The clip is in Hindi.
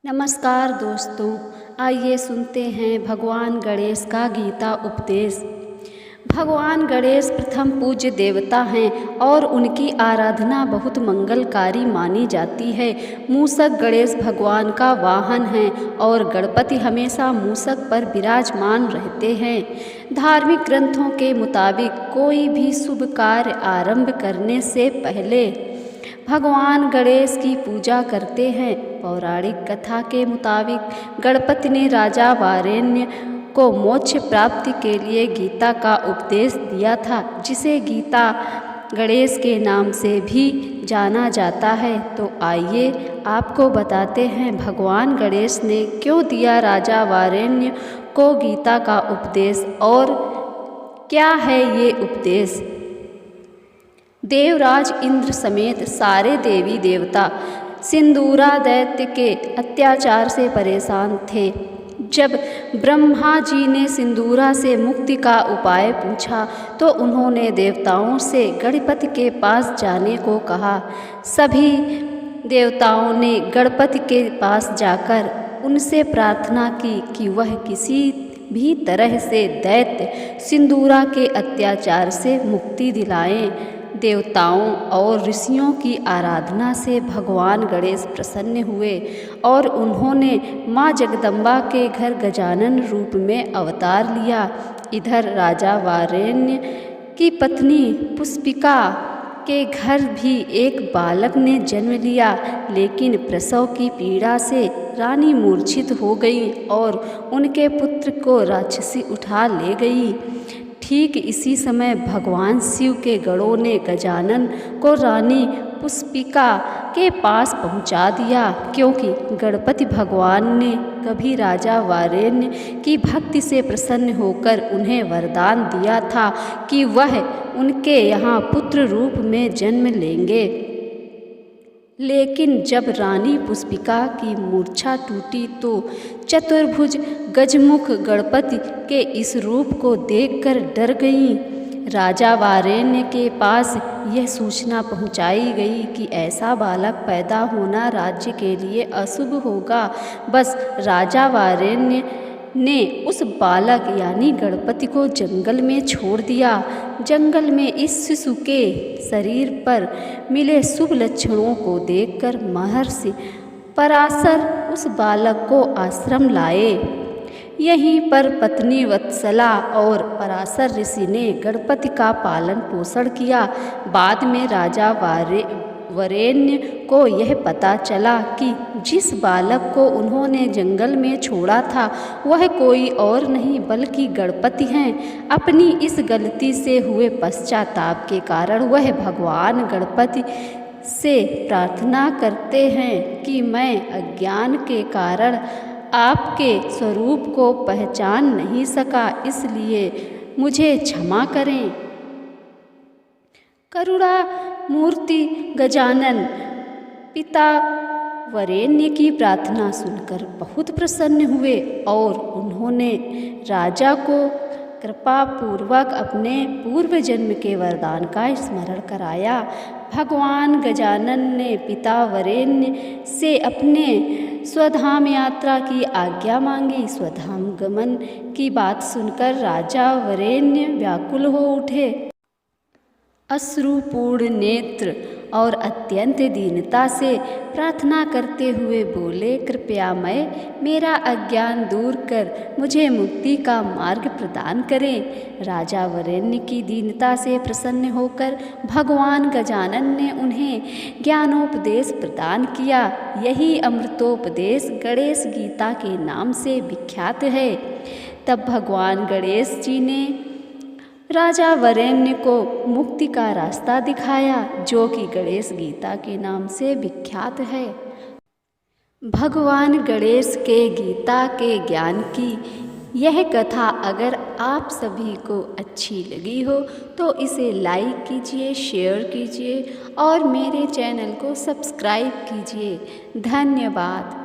नमस्कार दोस्तों, आइए सुनते हैं भगवान गणेश का गीता उपदेश। भगवान गणेश प्रथम पूज्य देवता हैं और उनकी आराधना बहुत मंगलकारी मानी जाती है। मूषक गणेश भगवान का वाहन है और गणपति हमेशा मूषक पर विराजमान रहते हैं। धार्मिक ग्रंथों के मुताबिक कोई भी शुभ कार्य आरंभ करने से पहले भगवान गणेश की पूजा करते हैं। पौराणिक कथा के मुताबिक गणपति ने राजा वारेण्य को मोक्ष प्राप्ति के लिए गीता का उपदेश दिया था, जिसे गीता गणेश के नाम से भी जाना जाता है। तो आइए आपको बताते हैं भगवान गणेश ने क्यों दिया राजा वारेण्य को गीता का उपदेश और क्या है ये उपदेश। देवराज इंद्र समेत सारे देवी देवता सिंदूरा दैत्य के अत्याचार से परेशान थे। जब ब्रह्मा जी ने सिंदूरा से मुक्ति का उपाय पूछा तो उन्होंने देवताओं से गणपति के पास जाने को कहा। सभी देवताओं ने गणपति के पास जाकर उनसे प्रार्थना की कि वह किसी भी तरह से दैत्य सिंदूरा के अत्याचार से मुक्ति दिलाएं। देवताओं और ऋषियों की आराधना से भगवान गणेश प्रसन्न हुए और उन्होंने माँ जगदम्बा के घर गजानन रूप में अवतार लिया। इधर राजा वारेण्य की पत्नी पुष्पिका के घर भी एक बालक ने जन्म लिया, लेकिन प्रसव की पीड़ा से रानी मूर्छित हो गई और उनके पुत्र को राक्षसी उठा ले गई। ठीक इसी समय भगवान शिव के गणों ने गजानन को रानी पुष्पिका के पास पहुंचा दिया, क्योंकि गणपति भगवान ने कभी राजा वारेण्य की भक्ति से प्रसन्न होकर उन्हें वरदान दिया था कि वह उनके यहाँ पुत्र रूप में जन्म लेंगे। लेकिन जब रानी पुष्पिका की मूर्छा टूटी तो चतुर्भुज गजमुख गणपति के इस रूप को देखकर डर गईं। राजा वारेण्य के पास यह सूचना पहुंचाई गई कि ऐसा बालक पैदा होना राज्य के लिए अशुभ होगा। बस राजा वारेण्य ने उस बालक यानी गणपति को जंगल में छोड़ दिया। जंगल में इस शिशु के शरीर पर मिले शुभ लक्षणों को देखकर महर्षि पराशर उस बालक को आश्रम लाए। यहीं पर पत्नी वत्सला और पराशर ऋषि ने गणपति का पालन पोषण किया। बाद में राजा वरेण्य को यह पता चला कि जिस बालक को उन्होंने जंगल में छोड़ा था वह कोई और नहीं बल्कि गणपति हैं। अपनी इस गलती से हुए पश्चाताप के कारण वह भगवान गणपति से प्रार्थना करते हैं कि मैं अज्ञान के कारण आपके स्वरूप को पहचान नहीं सका, इसलिए मुझे क्षमा करें। करुणा मूर्ति गजानन पिता वरेण्य की प्रार्थना सुनकर बहुत प्रसन्न हुए और उन्होंने राजा को कृपा पूर्वक अपने पूर्व जन्म के वरदान का स्मरण कराया। भगवान गजानन ने पिता वरेण्य से अपने स्वधाम यात्रा की आज्ञा मांगी। स्वधाम गमन की बात सुनकर राजा वरेण्य व्याकुल हो उठे। अश्रुपूर्ण नेत्र और अत्यंत दीनता से प्रार्थना करते हुए बोले, कृपया मेरा अज्ञान दूर कर मुझे मुक्ति का मार्ग प्रदान करें। राजा वरेण्य की दीनता से प्रसन्न होकर भगवान गजानन ने उन्हें ज्ञानोपदेश प्रदान किया। यही अमृतोपदेश गणेश गीता के नाम से विख्यात है। तब भगवान गणेश जी ने राजा वरेण्य को मुक्ति का रास्ता दिखाया, जो कि गणेश गीता के नाम से विख्यात है। भगवान गणेश के गीता के ज्ञान की यह कथा अगर आप सभी को अच्छी लगी हो तो इसे लाइक कीजिए, शेयर कीजिए और मेरे चैनल को सब्सक्राइब कीजिए। धन्यवाद।